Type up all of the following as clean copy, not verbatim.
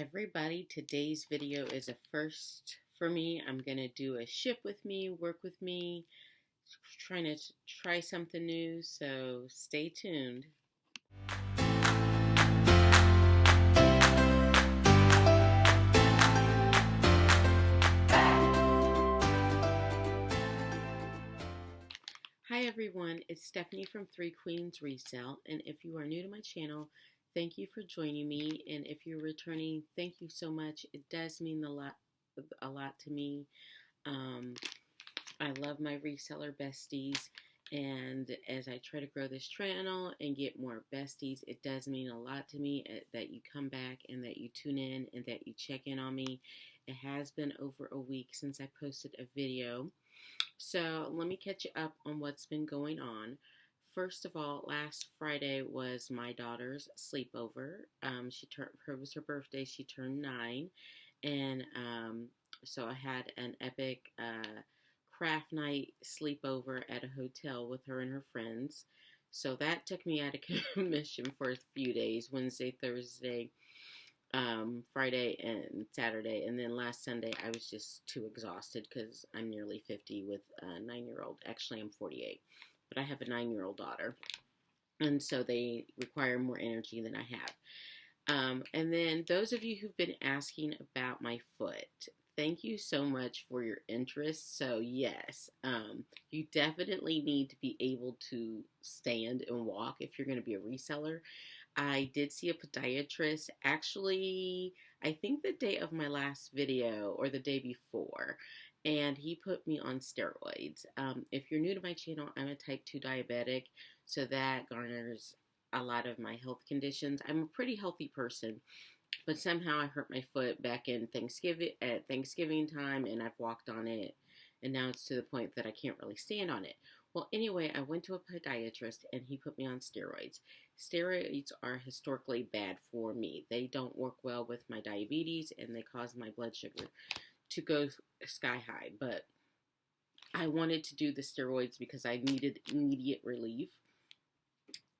Everybody, today's video is a first for me. I'm going to do a ship with me, work with me, trying to try something new, so stay tuned. Hi everyone, it's Stephanie from Three Queens Resell, and if you are new to my channel, thank you for joining me, and if you're returning, thank you so much. It does mean a lot to me. I love my reseller besties, and as I try to grow this channel and get more besties, it does mean a lot to me that you come back and that you tune in and that you check in on me. It has been over a week since I posted a video, so let me catch you up on what's been going on. First of all, last Friday was my daughter's sleepover. It was her birthday. She turned 9, and so I had an epic craft night sleepover at a hotel with her and her friends. So that took me out of commission for a few days: Wednesday, Thursday, Friday, and Saturday. And then last Sunday, I was just too exhausted because I'm nearly 50 with a 9-year-old. Actually, I'm 48, but I have a 9-year-old daughter, and so they require more energy than I have. And then those of you who've been asking about my foot, thank you so much for your interest. So yes, you definitely need to be able to stand and walk if you're going to be a reseller. I did see a podiatrist, actually, I think the day of my last video or the day before, and he put me on steroids. If you're new to my channel, I'm a type 2 diabetic, so that garners a lot of my health conditions. I'm a pretty healthy person, but somehow I hurt my foot back in Thanksgiving time, and I've walked on it, and now it's to the point that I can't really stand on it. Well, anyway, I went to a podiatrist, and he put me on steroids. Steroids are historically bad for me. They don't work well with my diabetes, and they cause my blood sugar to go sky high. But I wanted to do the steroids because I needed immediate relief.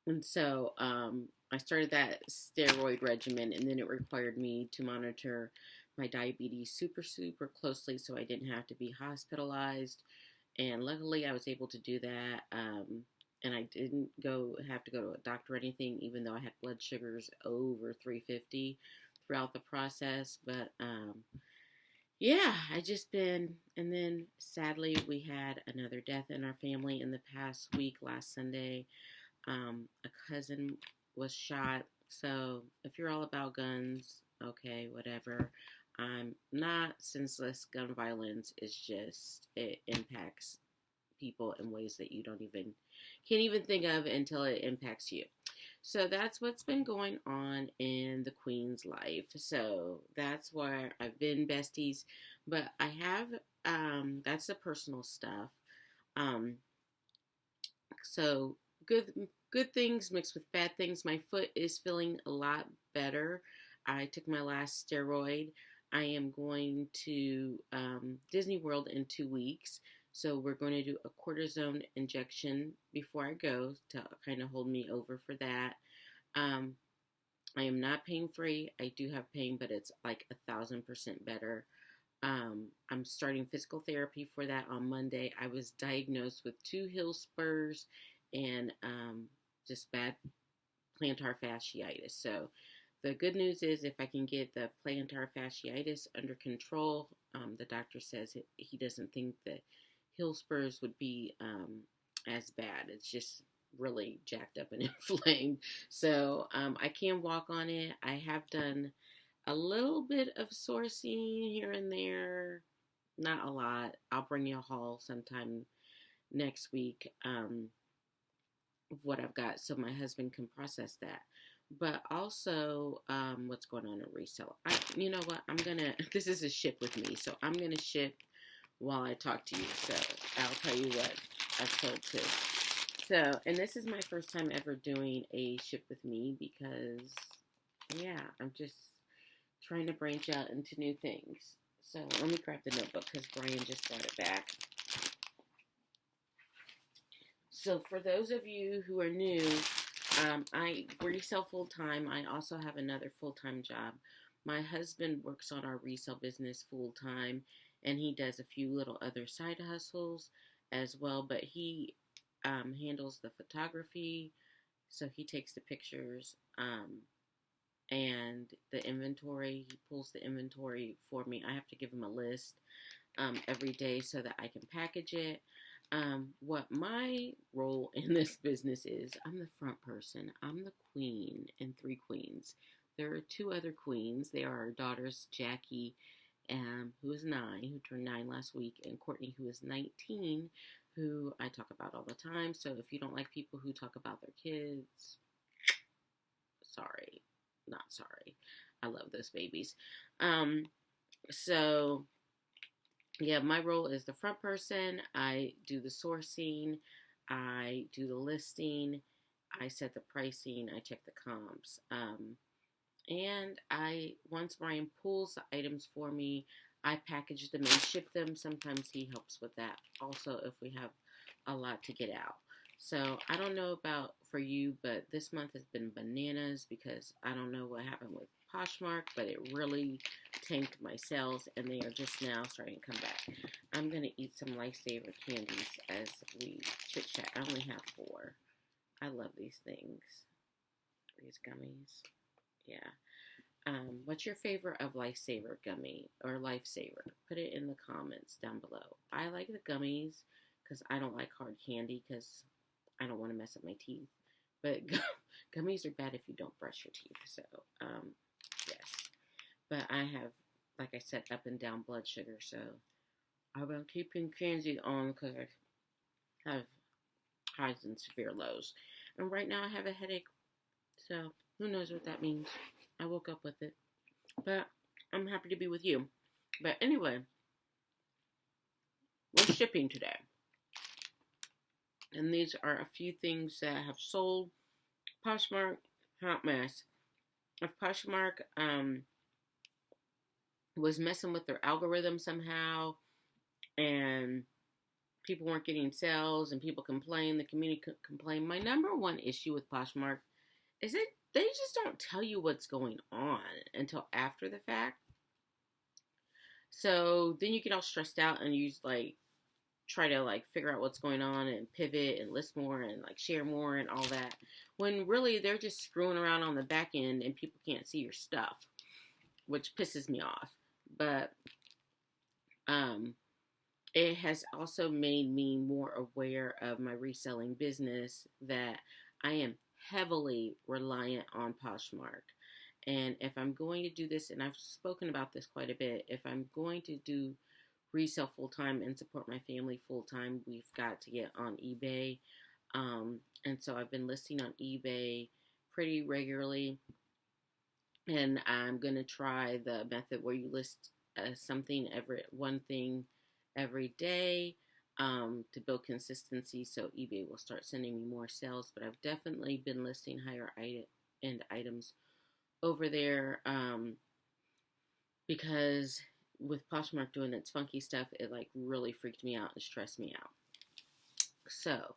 And so I started that steroid regimen, and then it required me to monitor my diabetes super, super closely so I didn't have to be hospitalized. And luckily, I was able to do that, and I didn't have to go to a doctor or anything, even though I had blood sugars over 350 throughout the process. But yeah, and then sadly, we had another death in our family in the past week. Last Sunday, a cousin was shot. So if you're all about guns, okay, whatever. I'm not. Senseless gun violence it impacts people in ways that you can't even think of until it impacts you. So that's what's been going on in the Queen's life. So that's where I've been, besties. But I have, that's the personal stuff. So good things mixed with bad things. My foot is feeling a lot better. I took my last steroid. I am going to Disney World in 2 weeks. So we're going to do a cortisone injection before I go to kind of hold me over for that. I am not pain-free. I do have pain, but it's like 1,000% better. I'm starting physical therapy for that on Monday. I was diagnosed with 2 heel spurs and just bad plantar fasciitis. So the good news is if I can get the plantar fasciitis under control, the doctor says he doesn't think that heel spurs would be as bad. It's just really jacked up and inflamed. So I can walk on it. I have done a little bit of sourcing here and there, not a lot. I'll bring you a haul sometime next week of what I've got so my husband can process that. But also what's going on in Resale. You know what? This is a ship with me, so I'm going to ship while I talk to you. So I'll tell you what I've sold to. So, and this is my first time ever doing a ship with me because, yeah, I'm just trying to branch out into new things. So let me grab the notebook because Brian just brought it back. So for those of you who are new, I resell full-time. I also have another full-time job. My husband works on our resale business full time, and he does a few little other side hustles as well, but he handles the photography, so he takes the pictures and the inventory. He pulls the inventory for me. I have to give him a list every day so that I can package it. What my role in this business is, I'm the front person. I'm the queen and three queens. There are two other queens. They are our daughters, Jackie, who is 9, who turned 9 last week, and Courtney, who is 19, who I talk about all the time. So if you don't like people who talk about their kids, sorry, not sorry. I love those babies. So yeah, my role is the front person. I do the sourcing, I do the listing, I set the pricing, I check the comps. And once Brian pulls the items for me, I package them and ship them. Sometimes he helps with that also if we have a lot to get out. So I don't know about for you, but this month has been bananas because I don't know what happened with Poshmark, but it really tanked my sales, and they are just now starting to come back. I'm going to eat some Lifesaver candies as we chit-chat. I only have 4. I love these things. These gummies. Yeah. What's your favorite of Lifesaver gummy or Lifesaver? Put it in the comments down below. I like the gummies because I don't like hard candy because I don't want to mess up my teeth. But gummies are bad if you don't brush your teeth. So, yes. But I have, like I said, up and down blood sugar. So, I've been keeping candy on because I have highs and severe lows. And right now I have a headache. So, who knows what that means. I woke up with it. But I'm happy to be with you. But anyway, we're shipping today. And these are a few things that I have sold. Poshmark, hot mess. If Poshmark was messing with their algorithm somehow, and people weren't getting sales, and people complained, the community complained. My number one issue with Poshmark is that they just don't tell you what's going on until after the fact. So then you get all stressed out and you try to figure out what's going on and pivot and list more and share more and all that, when really they're just screwing around on the back end and people can't see your stuff, which pisses me off. But it has also made me more aware of my reselling business, that I am heavily reliant on Poshmark. And if I'm going to do this, and I've spoken about this quite a bit, if I'm going to do resell full-time and support my family full-time, we've got to get on eBay. And so I've been listing on eBay pretty regularly. And I'm going to try the method where you list one thing every day to build consistency, so eBay will start sending me more sales. But I've definitely been listing higher end items over there because with Poshmark doing its funky stuff, it really freaked me out and stressed me out. So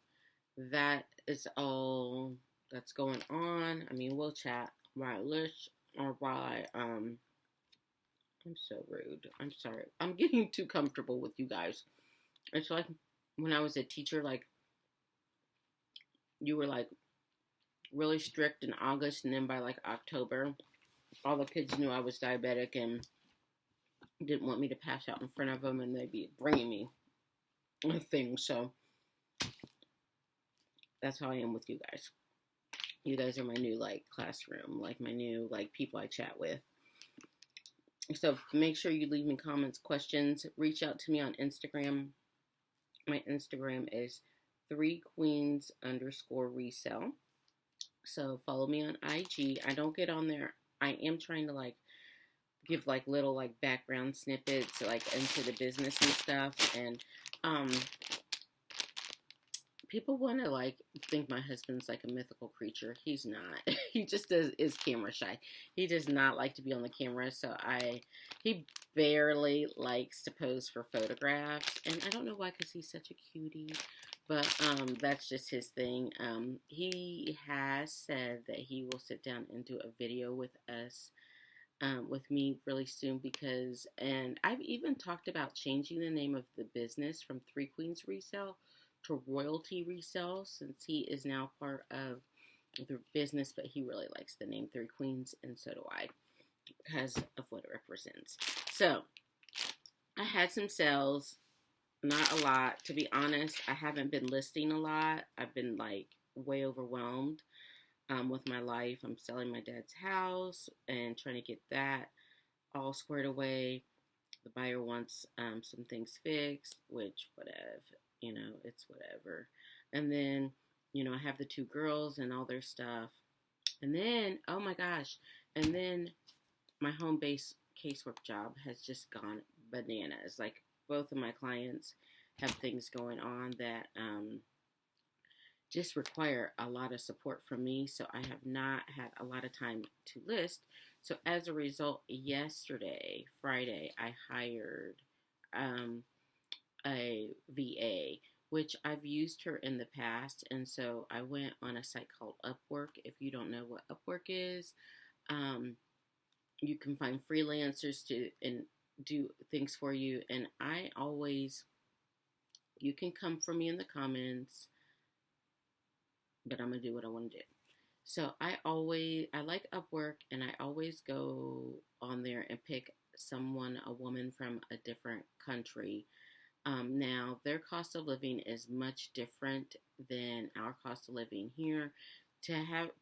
that is all that's going on. I mean, we'll chat while I list or while I'm so rude. I'm sorry. I'm getting too comfortable with you guys. It's like when I was a teacher, you were really strict in August, and then by October, all the kids knew I was diabetic and didn't want me to pass out in front of them, and they'd be bringing me things. So that's how I am with you guys. You guys are my new classroom, my new people I chat with. So make sure you leave me comments, questions. Reach out to me on Instagram. My Instagram is 3queens_resell. So follow me on IG. I don't get on there. I am trying to give little background snippets into the business and stuff. And people want to think my husband's a mythical creature. He's not. He just is camera shy. He does not like to be on the camera. So he barely likes to pose for photographs. And I don't know why, because he's such a cutie. But that's just his thing. He has said that he will sit down and do a video with us with me really soon because, and I've even talked about changing the name of the business from Three Queens Resell to Royalty Resell, since he is now part of the business, but he really likes the name Three Queens, and so do I, because of what it represents. So I had some sales, not a lot. To be honest, I haven't been listing a lot. I've been like way overwhelmed with my life. I'm selling my dad's house and trying to get that all squared away. The buyer wants some things fixed, which whatever, it's whatever. And then, I have the two girls and all their stuff. And then, oh my gosh, and then my home-based casework job has just gone bananas. Like, both of my clients have things going on that just require a lot of support from me, so I have not had a lot of time to list. So as a result, yesterday, Friday, I hired a VA, which I've used her in the past, and so I went on a site called Upwork. If you don't know what Upwork is, you can find freelancers to and do things for you, and you can come for me in the comments, but I'm going to do what I want to do. So I like Upwork, and I always go on there and pick a woman from a different country. Now, their cost of living is much different than our cost of living here. To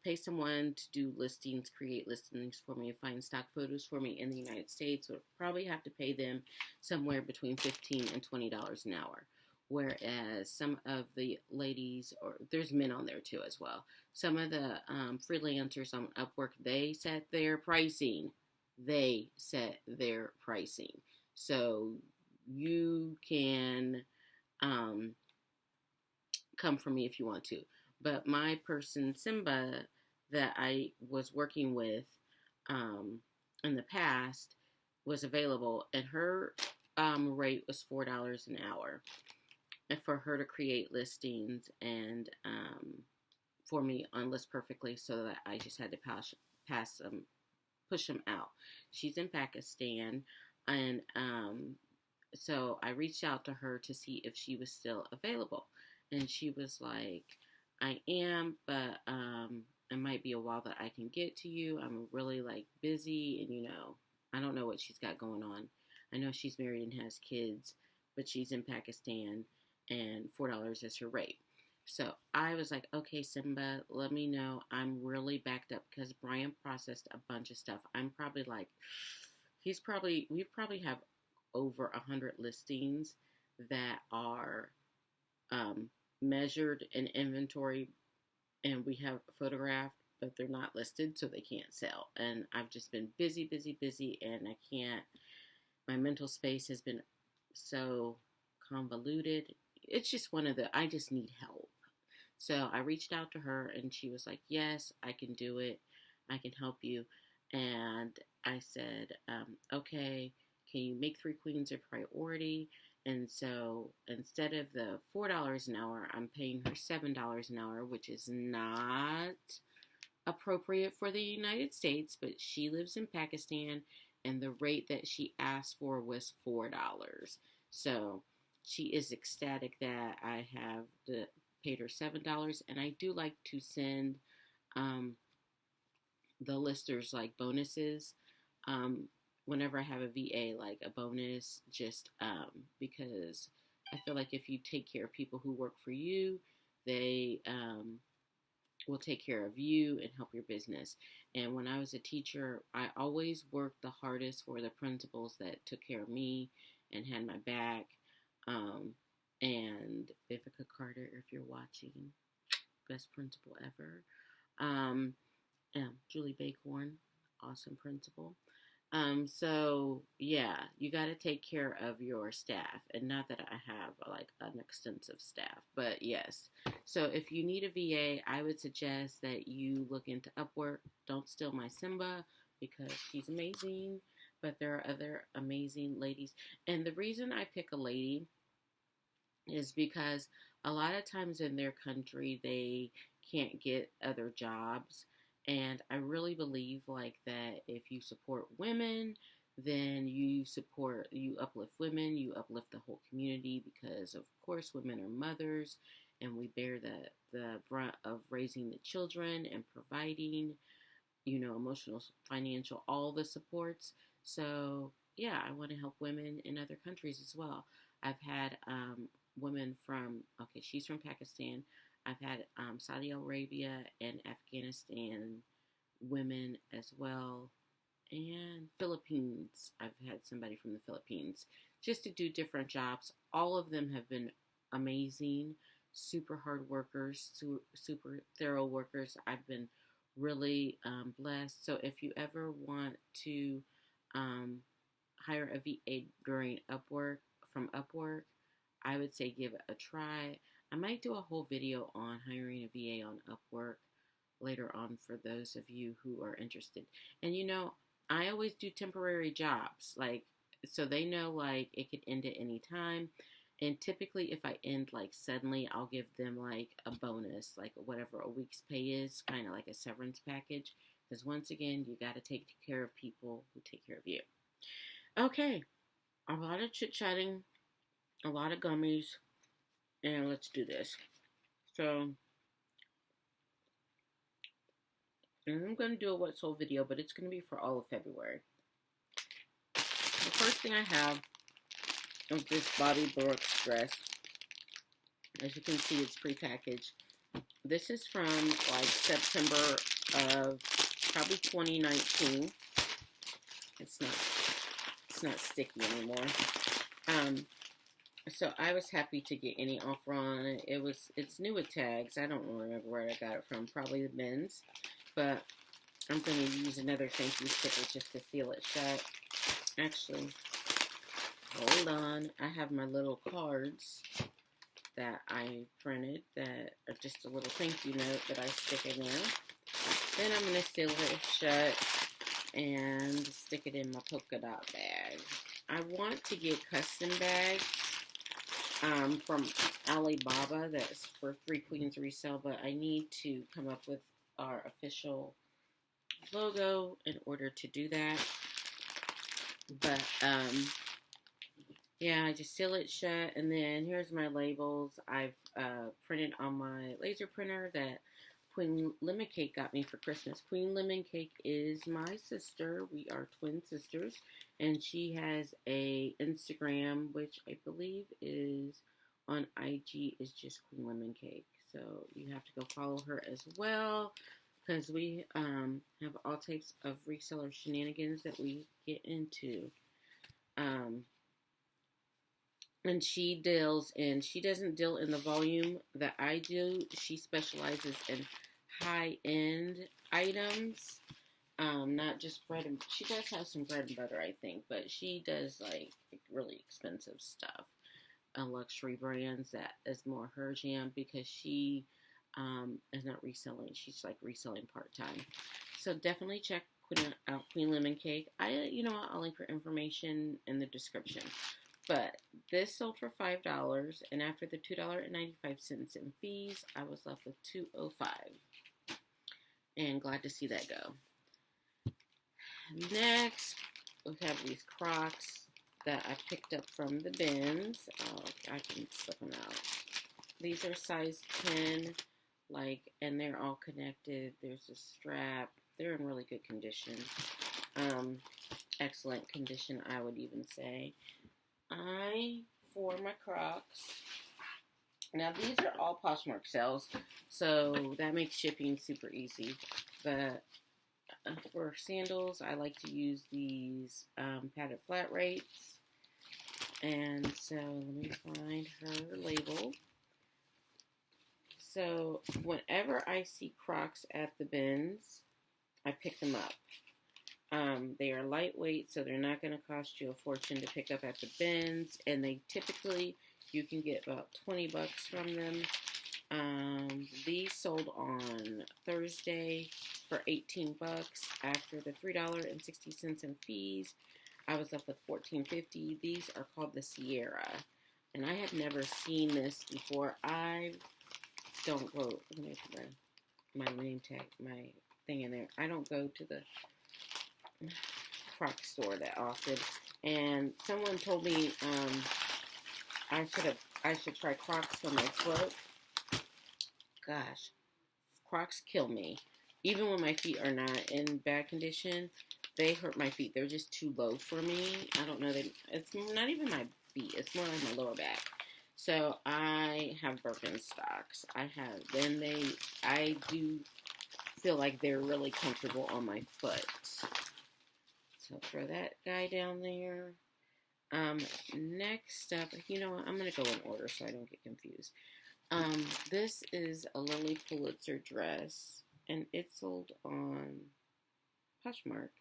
pay someone to do listings, create listings for me, find stock photos for me in the United States, would probably have to pay them somewhere between $15 and $20 an hour. Whereas some of the ladies, or there's men on there too as well, some of the freelancers on Upwork, they set their pricing. So you can come for me if you want to. But my person, Simba, that I was working with in the past was available, and her rate was $4 an hour. And for her to create listings and for me on List Perfectly, so that I just had to push them out. She's in Pakistan, and so I reached out to her to see if she was still available, and she was like, I am, but it might be a while that I can get to you. I'm really like busy, and I don't know what she's got going on. I know she's married and has kids, but she's in Pakistan, and $4 is her rate. So I was like, okay, Simba, let me know. I'm really backed up because Brian processed a bunch of stuff. I'm probably like, we probably have over 100 listings that are measured and inventory, and we have photographed, but they're not listed, so they can't sell. And I've just been busy, and my mental space has been so convoluted. It's just I just need help. So I reached out to her, and she was like, yes, I can do it. I can help you. And I said, okay, can you make Three Queens a priority? And so instead of the $4 an hour, I'm paying her $7 an hour, which is not appropriate for the United States, but she lives in Pakistan, and the rate that she asked for was $4. So she is ecstatic that I have paid her $7, and I do like to send the listers like bonuses whenever I have a VA, like a bonus, just because I feel like if you take care of people who work for you, they will take care of you and help your business. And when I was a teacher, I always worked the hardest for the principals that took care of me and had my back. And Vivica Carter, if you're watching, best principal ever. Julie Bakhorn, awesome principal. So yeah, you got to take care of your staff, and not that I have like an extensive staff, but yes. So if you need a VA, I would suggest that you look into Upwork. Don't steal my Simba, because she's amazing, but there are other amazing ladies. And the reason I pick a lady is because a lot of times in their country, they can't get other jobs. And I really believe like that if you support women, then you uplift women, you uplift the whole community, because of course women are mothers and we bear the brunt of raising the children and providing, emotional, financial, all the supports. So yeah, I want to help women in other countries as well. I've had women from, okay, she's from Pakistan. I've had Saudi Arabia and Afghanistan women as well, and Philippines. I've had somebody from the Philippines just to do different jobs. All of them have been amazing, super hard workers, super thorough workers. I've been really blessed. So if you ever want to um, hire a VA during Upwork, I would say give it a try. I might do a whole video on hiring a VA on Upwork later on for those of you who are interested. And I always do temporary jobs, like, so they know like it could end at any time. And typically, if I end like suddenly, I'll give them like a bonus, like whatever a week's pay is, kind of like a severance package. Because once again, you got to take care of people who take care of you. Okay, a lot of chit chatting, a lot of gummies, and let's do this. So, I'm going to do a what's sold video, but it's going to be for all of February. The first thing I have is this Bobby Brooks dress. As you can see, it's prepackaged. This is from like September of probably 2019. It's not sticky anymore. So I was happy to get any offer on it. It's new with tags. I don't remember where I got it from. Probably the bins. But I'm going to use another thank you sticker just to seal it shut. Actually, hold on. I have my little cards that I printed that are just a little thank you note that I stick in there. Then I'm going to seal it shut and stick it in my polka dot bag. I want to get custom bags from Alibaba. That's for Three Queens Resell, but I need to come up with our official logo in order to do that. But yeah, I just seal it shut, and then here's my labels. I've printed on my laser printer that Queen Lemon Cake got me for Christmas. Queen Lemon Cake is my sister. We are twin sisters, and she has a Instagram, which I believe is on IG, is just Queen Lemon Cake. So you have to go follow her as well, because we have all types of reseller shenanigans that we get into. And she doesn't deal in the volume that I do. She specializes in high-end items, not just bread and, she does have some bread and butter, I think, but she does like really expensive stuff, luxury brands. That is more her jam, because she is not reselling. She's like reselling part-time. So definitely check out Queen Lemon Cake. I'll link her information in the description. But this sold for $5, and after the $2.95 in fees, I was left with $2.05. And glad to see that go. Next, we have these Crocs that I picked up from the bins. Oh, I can slip them out. These are size 10, and they're all connected. There's a strap. They're in really good condition. Excellent condition, I would even say. For my Crocs, now these are all Poshmark sales, so that makes shipping super easy. But for sandals, I like to use these padded flat rates. And so let me find her label. So whenever I see Crocs at the bins, I pick them up. They are lightweight, so they're not going to cost you a fortune to pick up at the bins, and they typically, you can get about $20 from them. These sold on Thursday for $18. After the $3.60 in fees, I was left with $14.50. These are called the Sierra, and I had never seen this before. Let me put my name tag, my everything in there. I don't go to the Crocs store that often. And someone told me I should try Crocs for my foot. Gosh, Crocs kill me. Even when my feet are not in bad condition, they hurt my feet. They're just too low for me. I don't know. It's not even my feet. It's more like my lower back. So I have Birkenstocks. I do feel like they're really comfortable on my foot. So throw that guy down there. Next up, you know what? I'm going to go in order so I don't get confused. This is a Lily Pulitzer dress, and it sold on Poshmark,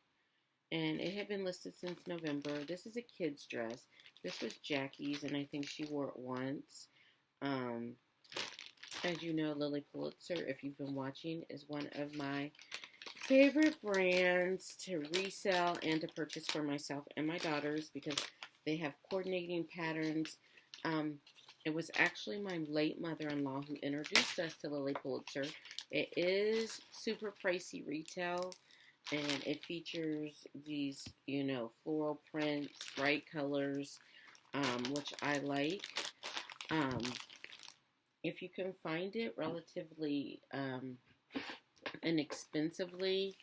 and it had been listed since November. This is a kid's dress. This was Jackie's, and I think she wore it once. As you know, Lily Pulitzer, if you've been watching, is one of my favorite brands to resell and to purchase for myself and my daughters because they have coordinating patterns. It was actually my late mother-in-law who introduced us to Lily Pulitzer. It is super pricey retail, and it features these, you know, floral prints, bright colors, which I like. If you can find it relatively inexpensively,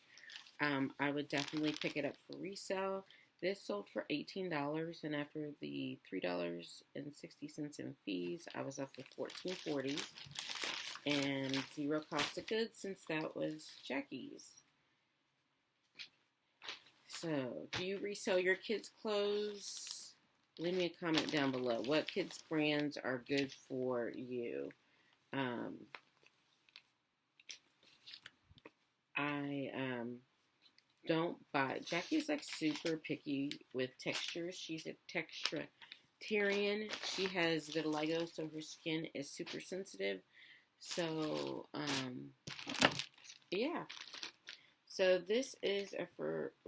I would definitely pick it up for resale. This sold for $18, and after the $3.60 in fees, I was up to $14.40, and zero cost of goods since that was Jackie's. So, do you resell your kids' clothes? Leave me a comment down below. What kids' brands are good for you? I don't buy. Jackie's like super picky with textures. She's a textritarian. She has vitiligo, so her skin is super sensitive. So, yeah. So this is a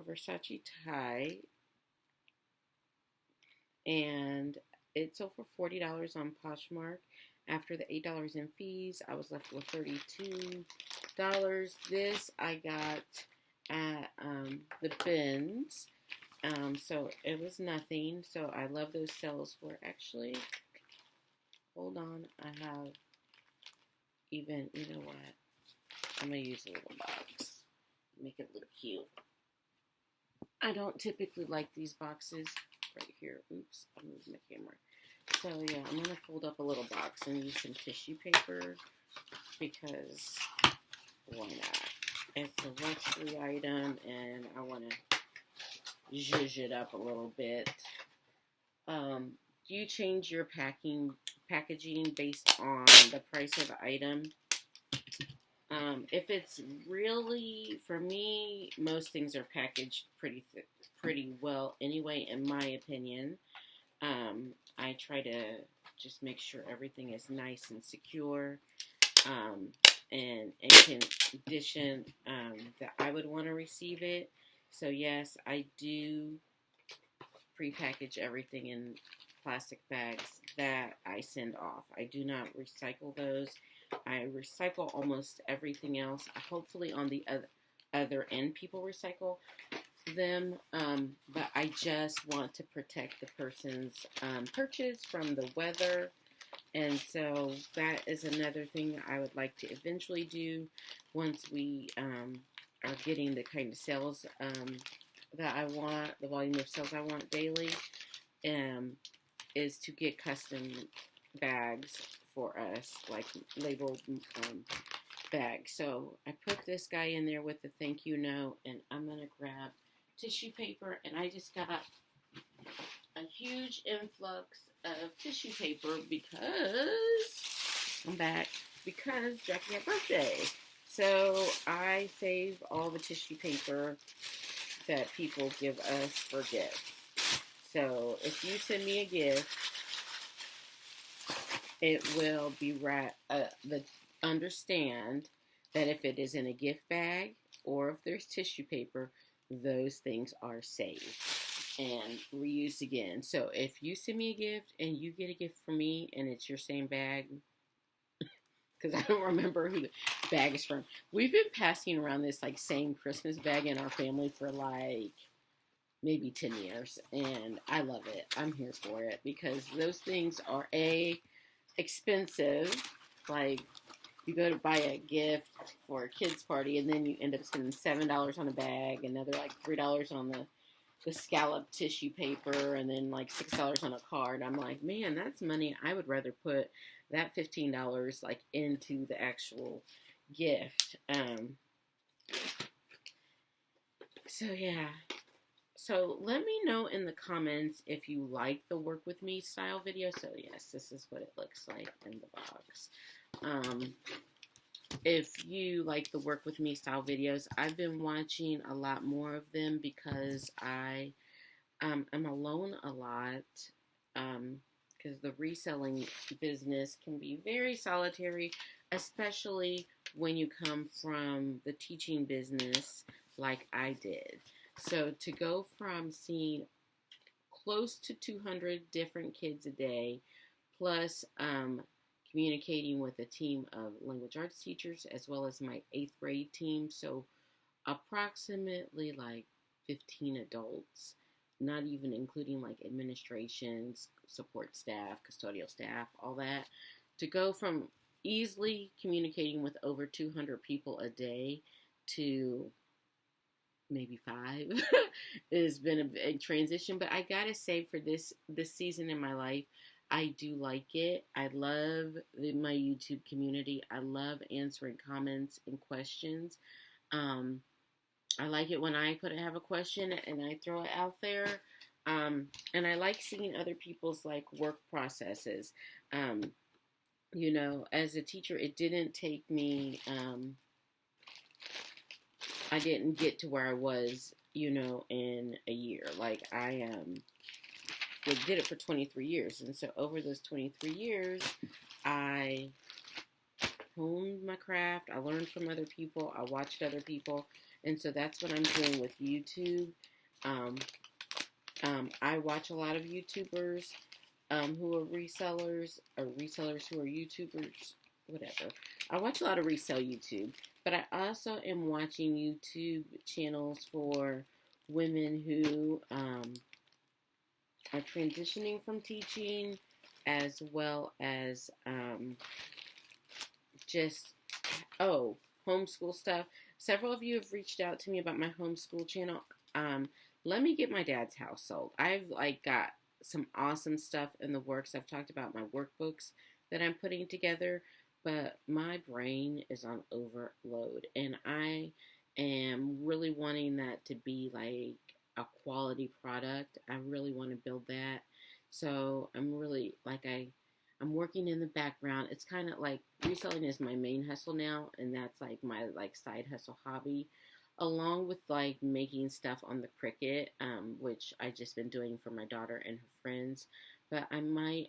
Versace tie, and it sold for $40 on Poshmark. After the $8 in fees, I was left with $32. This I got at the bins, so it was nothing. So I love those sales where actually, hold on, I have even, you know what, I'm going to use a little box, make it look cute. I don't typically like these boxes right here. Oops, I moved my camera. So yeah, I'm going to fold up a little box and use some tissue paper because why not? It's a luxury item and I want to zhuzh it up a little bit. Do you change your packaging based on the price of the item? If it's really, for me, most things are packaged pretty well anyway, in my opinion. I try to just make sure everything is nice and secure, and in condition that I would want to receive it. So yes, I do prepackage everything in plastic bags that I send off. I do not recycle those. I recycle almost everything else. Hopefully on the other end people recycle them, but I just want to protect the person's purchase from the weather, and so that is another thing that I would like to eventually do once we are getting the kind of sales that I want, the volume of sales I want daily, is to get custom bags for us, like labeled bags. So I put this guy in there with the thank you note, and I'm going to grab tissue paper, and I just got a huge influx of tissue paper because I'm back, because Jackie had birthday. So I save all the tissue paper that people give us for gifts. So if you send me a gift, it will be understand that if it is in a gift bag or if there's tissue paper, those things are saved and reused again. So if you send me a gift and you get a gift from me and it's your same bag, because I don't remember who the bag is from. We've been passing around this like same Christmas bag in our family for like maybe 10 years, and I love it. I'm here for it because those things are expensive. Like, you go to buy a gift for a kid's party, and then you end up spending $7 on a bag, another like $3 on the scallop tissue paper, and then like $6 on a card. I'm like, man, that's money. I would rather put that $15 like into the actual gift. So yeah. So let me know in the comments if you like the work with me style video. So yes, this is what it looks like in the box. If you like the work with me style videos, I've been watching a lot more of them because I am alone a lot. Because the reselling business can be very solitary, especially when you come from the teaching business like I did. So to go from seeing close to 200 different kids a day, plus communicating with a team of language arts teachers as well as my 8th grade team, so approximately like 15 adults, not even including like administrations, support staff, custodial staff, all that, to go from easily communicating with over 200 people a day to maybe 5 has been a big transition. But I gotta say, for this season in my life, I do like it. I love my YouTube community. I love answering comments and questions. I like it when I have a question and I throw it out there. And I like seeing other people's like work processes. You know, as a teacher, it didn't take me, I didn't get to where I was, you know, in a year. Like, I did it for 23 years. And so over those 23 years, I honed my craft. I learned from other people. I watched other people. And so that's what I'm doing with YouTube. I watch a lot of YouTubers who are resellers, or resellers who are YouTubers, whatever. I watch a lot of resell YouTube, but I also am watching YouTube channels for women who are transitioning from teaching, as well as just homeschool stuff. Several of you have reached out to me about my homeschool channel. Let me get my dad's house sold. I've like got some awesome stuff in the works. I've talked about my workbooks that I'm putting together, but my brain is on overload, and I am really wanting that to be like a quality product. I really want to build that. So I'm really like, I'm working in the background. It's kind of like reselling is my main hustle now, and that's like my like side hustle hobby, along with like making stuff on the Cricut, which I just been doing for my daughter and her friends. But I might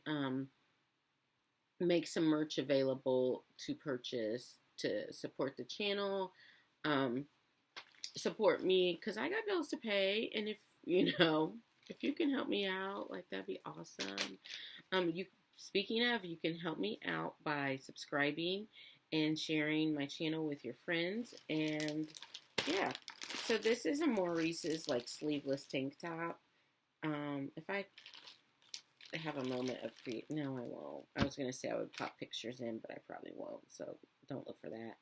make some merch available to purchase to support the channel, support me, because I got bills to pay. And if if you can help me out, like, that'd be awesome. Speaking of, you can help me out by subscribing and sharing my channel with your friends. And yeah, so this is a Maurice's like sleeveless tank top. If I have a moment of no, I won't. I was gonna say I would pop pictures in, but I probably won't, so don't look for that.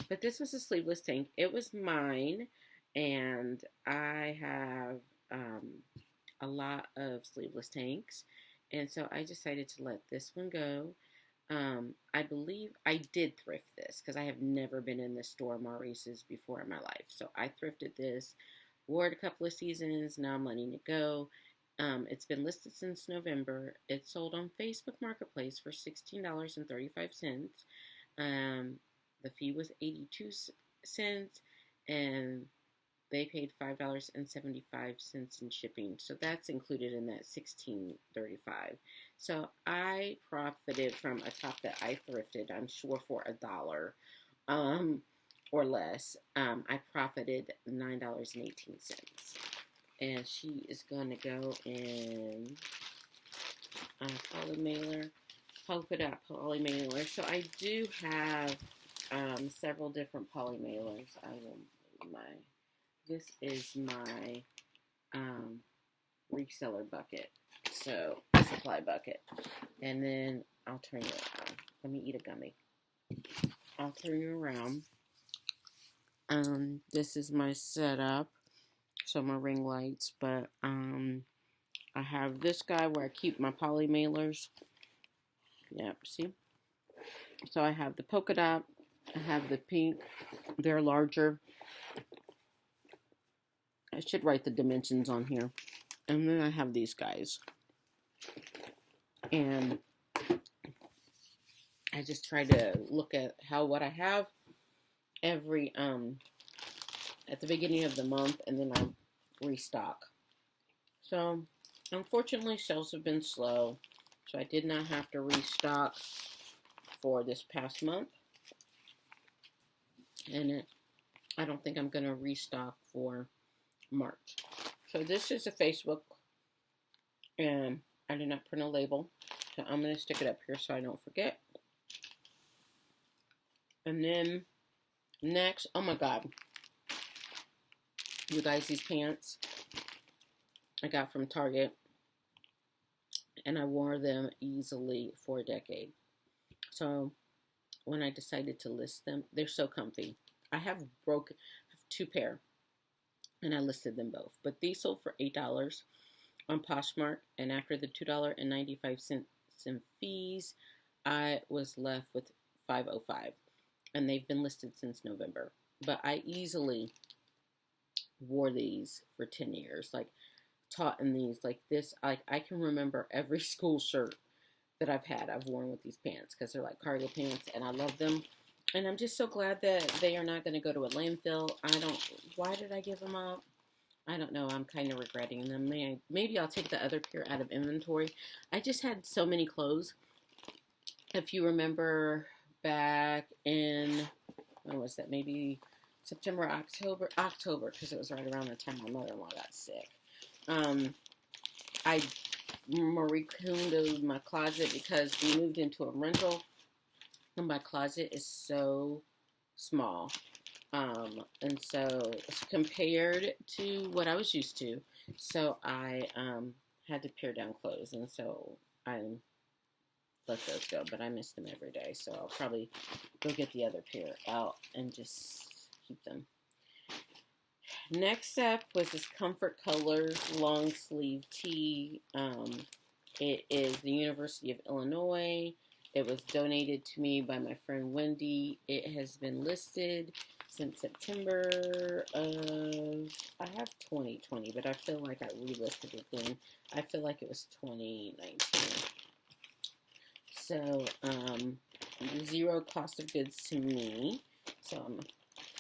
But this was a sleeveless tank. It was mine, and I have a lot of sleeveless tanks, and so I decided to let this one go. I believe I did thrift this because I have never been in the store Maurice's before in my life. So I thrifted this, wore it a couple of seasons. Now I'm letting it go. It's been listed since November. It sold on Facebook Marketplace for $16.35. The fee was 82 cents, and they paid $5.75 in shipping. So that's included in that $16.35. So I profited from a top that I thrifted, I'm sure for $1 or less. I profited $9.18. And she is going to go in a poly mailer. polka dot poly mailer. So I do have several different poly mailers. This is my reseller bucket. So supply bucket. And then I'll turn you around. Let me eat a gummy. I'll turn you around. This is my setup. So my ring lights, but I have this guy where I keep my poly mailers. Yep, see? So I have the polka dot, I have the pink, they're larger. I should write the dimensions on here. And then I have these guys. And I just try to look at what I have every at the beginning of the month, and then I restock. So unfortunately sales have been slow, so I did not have to restock for this past month, and I don't think I'm going to restock for March. So this is a Facebook, and I did not print a label, so I'm going to stick it up here so I don't forget. And then next, oh my god, you guys, these pants I got from Target, and I wore them easily for a decade. So when I decided to list them, they're so comfy. I have two pair, and I listed them both. But these sold for $8 on Poshmark, and after the $2.95 in fees, I was left with $5.05, and they've been listed since November. But I easily wore these for 10 years, like taught in these, like this. I can remember every school shirt that I've worn with these pants, because they're like cargo pants, and I love them. And I'm just so glad that they are not going to go to a landfill. Why did I give them up? I don't know. I'm kind of regretting them. Maybe I'll take the other pair out of inventory. I just had so many clothes. If you remember back in, when was that? Maybe September, October, because it was right around the time my mother-in-law got sick. I Marie Kondo'd my closet because we moved into a rental, and my closet is so small. And so it's compared to what I was used to. So I had to pare down clothes, and so I let those go. But I miss them every day, so I'll probably go get the other pair out and just keep them. Next up was this Comfort Colors long sleeve tee. It is the University of Illinois. It was donated to me by my friend Wendy. It has been listed since September of, I have 2020, but I feel like I relisted it then. I feel like it was 2019. So, zero cost of goods to me. So I'm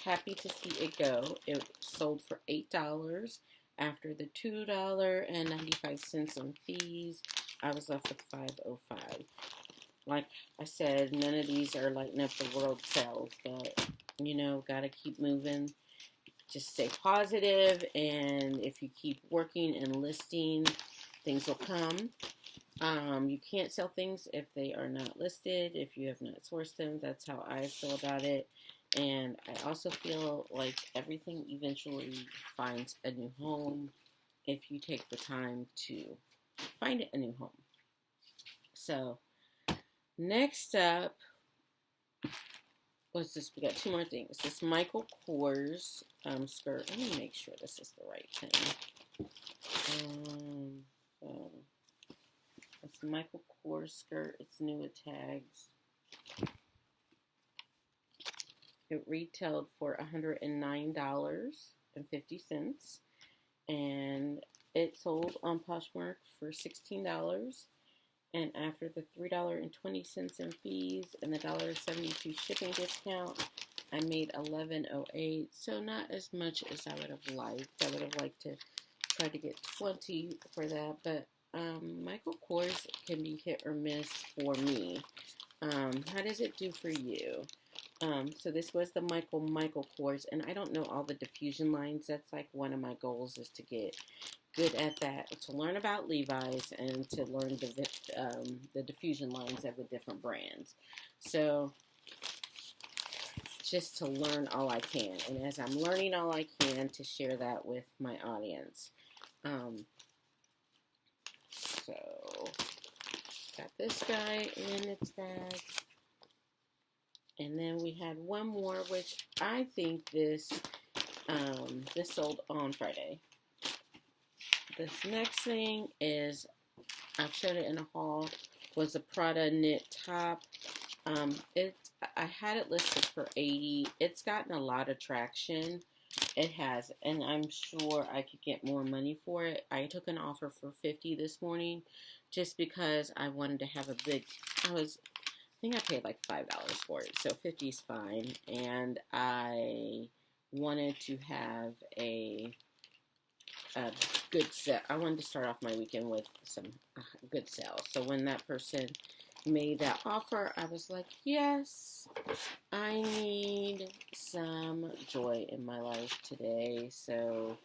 happy to see it go. It sold for $8 after the $2.95 in fees. I was left with $5.05. Like I said, none of these are lighting up the world sales, but you know, gotta keep moving. Just stay positive, and if you keep working and listing, things will come. You can't sell things if they are not listed, if you have not sourced them. That's how I feel about it. And I also feel like everything eventually finds a new home if you take the time to find a new home. So, next up was this. We got two more things. This Michael Kors skirt. Let me make sure this is the right thing. It's Michael Kors skirt. It's new with tags. It retailed for $109.50, and it sold on Poshmark for $16. And after the $3.20 in fees and the $1.72 shipping discount, I made $11.08. So not as much as I would have liked. I would have liked to try to get $20 for that, but Michael Kors can be hit or miss for me. How does it do for you? So this was the Michael Kors, and I don't know all the diffusion lines. That's like one of my goals, is to get good at that, to learn about Levi's and to learn the diffusion lines of the different brands. So just to learn all I can. And as I'm learning all I can, to share that with my audience. So got this guy in its bag. And then we had one more, which I think this sold on Friday. This next thing is, I've showed it in a haul, was a Prada Knit top. I had it listed for $80. It's gotten a lot of traction. It has, and I'm sure I could get more money for it. I took an offer for $50 this morning, just because I wanted to have a big. I think I paid like $5 for it, so $50 is fine. And I wanted to have a good sale. I wanted to start off my weekend with some good sales. So when that person made that offer, I was like, yes, I need some joy in my life today. So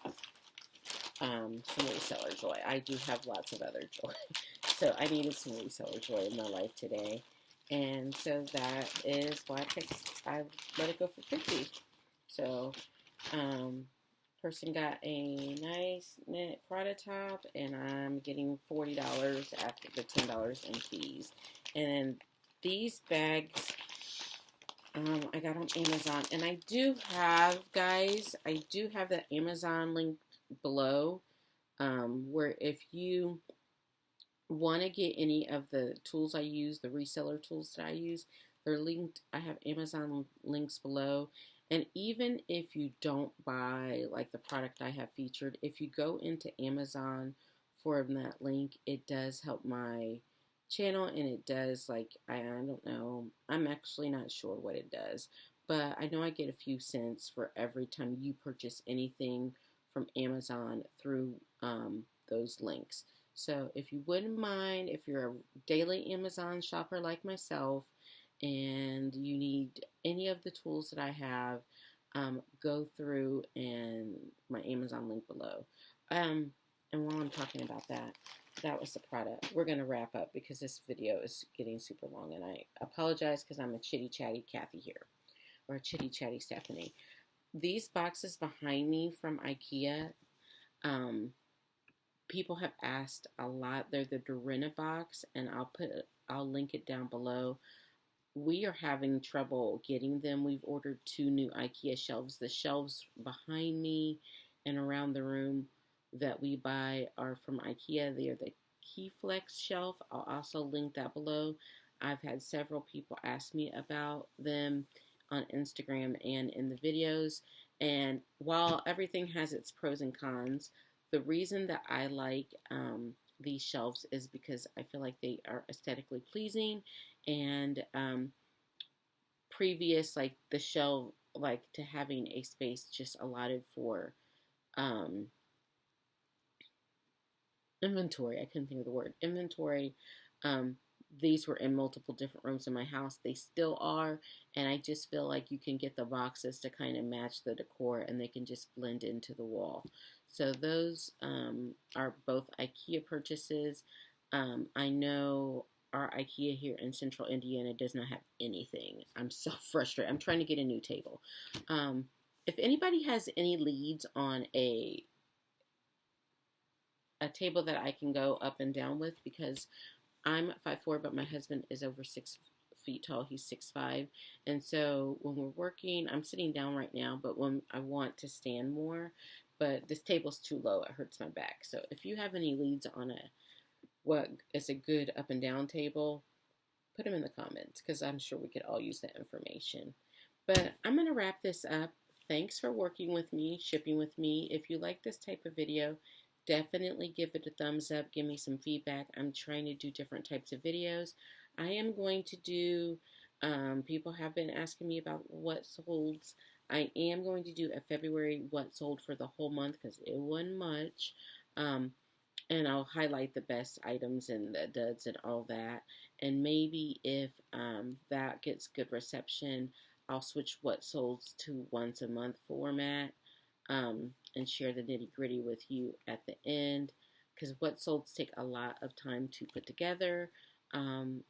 some reseller joy. I do have lots of other joy. So I needed some reseller joy in my life today. And so that is why I let it go for $50. So person got a nice knit Prada top, and I'm getting $40 after the $10 in fees. And these bags I got on Amazon, and I do have, guys, the Amazon link below, where if you want to get any of the tools I use, the reseller tools that I use, they're linked. I have Amazon links below. And even if you don't buy like the product I have featured, if you go into Amazon for that link, it does help my channel, and it does, like, I don't know, I'm actually not sure what it does, but I know I get a few cents for every time you purchase anything from Amazon through those links. So if you wouldn't mind, if you're a daily Amazon shopper like myself, and you need any of the tools that I have, go through and my Amazon link below. And while I'm talking about that, that was the product. We're going to wrap up because this video is getting super long, and I apologize because I'm a chitty chatty Kathy here, or a chitty chatty Stephanie. These boxes behind me from IKEA, people have asked a lot. They're the Dorina box, and I'll link it down below. We are having trouble getting them. We've ordered 2 new IKEA shelves. The shelves behind me and around the room that we buy are from IKEA. They are the Keyflex shelf. I'll also link that below. I've had several people ask me about them on Instagram and in the videos. And while everything has its pros and cons, the reason that I like these shelves is because I feel like they are aesthetically pleasing, and previous, like the shelf, like to having a space just allotted for inventory. I couldn't think of the word inventory. These were in multiple different rooms in my house. They still are, and I just feel like you can get the boxes to kind of match the decor, and they can just blend into the wall. So those are both IKEA purchases. I know our IKEA here in Central Indiana does not have anything. I'm so frustrated. I'm trying to get a new table. If anybody has any leads on a table that I can go up and down with, because I'm 5'4", but my husband is over 6 feet tall. He's 6'5", and so when we're working, I'm sitting down right now, but when I want to stand more, but this table's too low, it hurts my back. So if you have any leads on what is a good up and down table, put them in the comments, because I'm sure we could all use that information. But I'm going to wrap this up. Thanks for working with me, shipping with me. If you like this type of video, definitely give it a thumbs up. Give me some feedback. I'm trying to do different types of videos. I am going to do, people have been asking me about what solds. I am going to do a February what sold for the whole month, because it wasn't much. And I'll highlight the best items and the duds and all that. And maybe if that gets good reception, I'll switch what solds to once a month format. and share the nitty-gritty with you at the end, because what solds take a lot of time to put together. And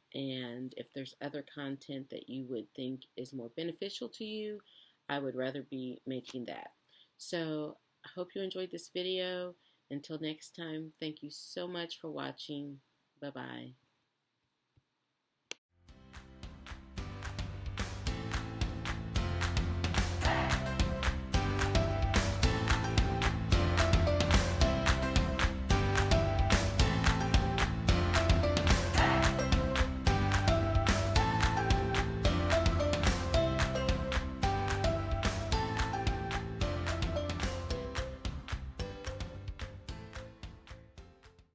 if there's other content that you would think is more beneficial to you, I would rather be making that. So I hope you enjoyed this video. Until next time, thank you so much for watching. Bye-bye.